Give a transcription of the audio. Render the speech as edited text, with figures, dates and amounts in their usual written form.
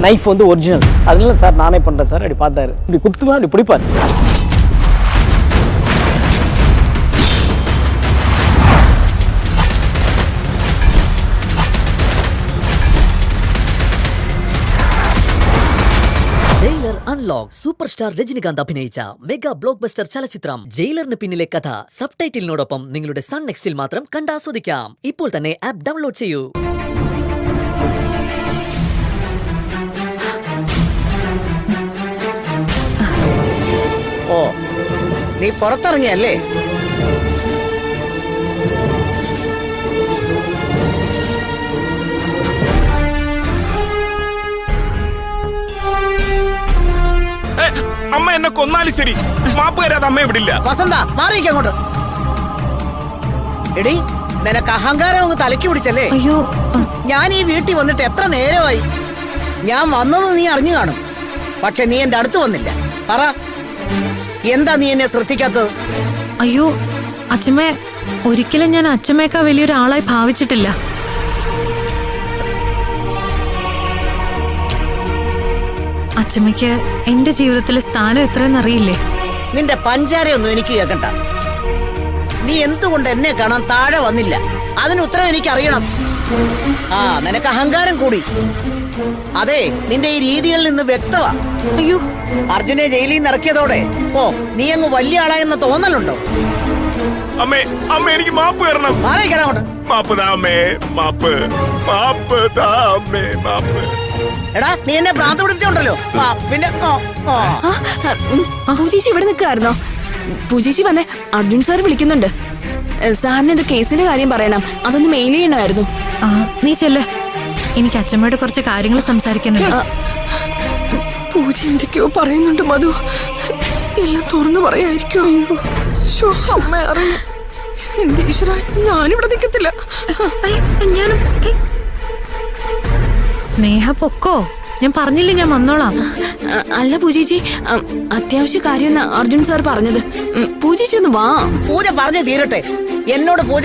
Knife வந்து original. அதனால sir நானே பண்ணுறேன் சார். அப்படி பார்த்தாரு, இப்படி குத்துவேன், அப்படி பிடிப்பார். Jailer unlock super star Rajinikanth അഭിനയിച്ച മെഗാ ബ്ലോക്ക് ബസ്റ്റർ ചലച്ചിത്രം ജയിലറിന് പിന്നിലെ കഥ സബ്ടൈറ്റിലിനോടൊപ്പം നിങ്ങളുടെ സൺ നെക്സ്റ്റിൽ മാത്രം കണ്ടാസ്വദിക്കാം. ഇപ്പോൾ തന്നെ ആപ്പ് ഡൗൺലോഡ് ചെയ്യൂ. ഓ, നീ പുറത്തിറങ്ങിയല്ലേ? അമ്മ എന്നെ കൊന്നാലും ശരി, മാപ്പ് തരാതെ അമ്മയെ വിടില്ല. വസന്ത, മാറിയിക്ക് അങ്ങോട്ട്. എടി, നിനക്ക് അഹങ്കാരം അങ്ങ് തലയ്ക്ക് പിടിച്ചല്ലേ? അയ്യോ, ഞാൻ ഈ വീട്ടിൽ വന്നിട്ട് എത്ര നേരമായി? ഞാൻ വന്നത് നീ അറിഞ്ഞു കാണും, പക്ഷെ നീ എന്റെ അടുത്ത് വന്നില്ല. പറ, എന്താ നീ എന്നെ ശ്രദ്ധിക്കാത്തത്? അയ്യോ അച്ഛമ്മേ, ഒരിക്കലും ഞാൻ അച്ഛമ്മേക്കാ വലിയൊരാളായി ഭാവിച്ചിട്ടില്ല. അച്ഛമ്മയ്ക്ക് എന്റെ ജീവിതത്തിലെ സ്ഥാനം എത്രയെന്ന് അറിയില്ലേ? നിന്റെ പഞ്ചാരയൊന്നും എനിക്ക് കേൾക്കണ്ട. നീ എന്തുകൊണ്ട് എന്നെ കാണാൻ താഴെ വന്നില്ല? അതിന് ഉത്തരം എനിക്ക് അറിയണം. ആ, നിനക്ക് അഹങ്കാരം കൂടി. അതെ, നിന്റെ ഈ രീതികളിൽ നിന്ന് വ്യക്തമാ. അയ്യോ, അർജുനെ ജയിലിൽ നിന്ന് ഇറക്കിയതോടെ ഓ നീ അങ്ങ് വലിയ ആളായെന്ന് തോന്നലുണ്ടോ? അമ്മേ, അമ്മ എനിക്ക് മാപ്പ് തരണം. മാറിയിക്കണം അങ്ങോട്ട്. മാപ്പ് താ അമ്മേ, മാപ്പ്, മാപ്പ് താ അമ്മേ, മാപ്പ്. എടാ, നീ എന്നെ ഭ്രാന്ത് പിടിപ്പിച്ചോണ്ടല്ലോ. പിന്നെ പൂജേച്ചി ഇവിടെ നിൽക്കായിരുന്നോ? പൂജേച്ചി വന്നേ, അർജുൻ സാർ വിളിക്കുന്നുണ്ട്. സാറിന് ഇത് കേസിന്റെ കാര്യം പറയണം, അതൊന്ന് മെയിൽ ചെയ്യണമായിരുന്നു. നീ ചെല്ല്, എനിക്ക് അച്ഛമ്മയോട് കുറച്ച് കാര്യങ്ങൾ സംസാരിക്കാനുണ്ട്. പൂജ എന്തൊക്കെയോ പറയുന്നുണ്ട് മധു, എല്ലാം തുറന്നു പറയായിരിക്കോ? അമ്മ അറിയാം. എന്റെ ഈശ്വര, ഞാനിവിടെ നിൽക്കത്തില്ല. ഞാനും സ്നേഹ പൊക്കോ, ഞാൻ പറഞ്ഞില്ലേ ഞാൻ വന്നോളാം. അല്ല പൂജേച്ചി, അത്യാവശ്യ കാര്യം അർജുൻ സാർ പറഞ്ഞത്. പൂജേച്ചി ഒന്ന് വാ. പൂജ പറഞ്ഞു തീരട്ടെ. എന്നോട് പൂജ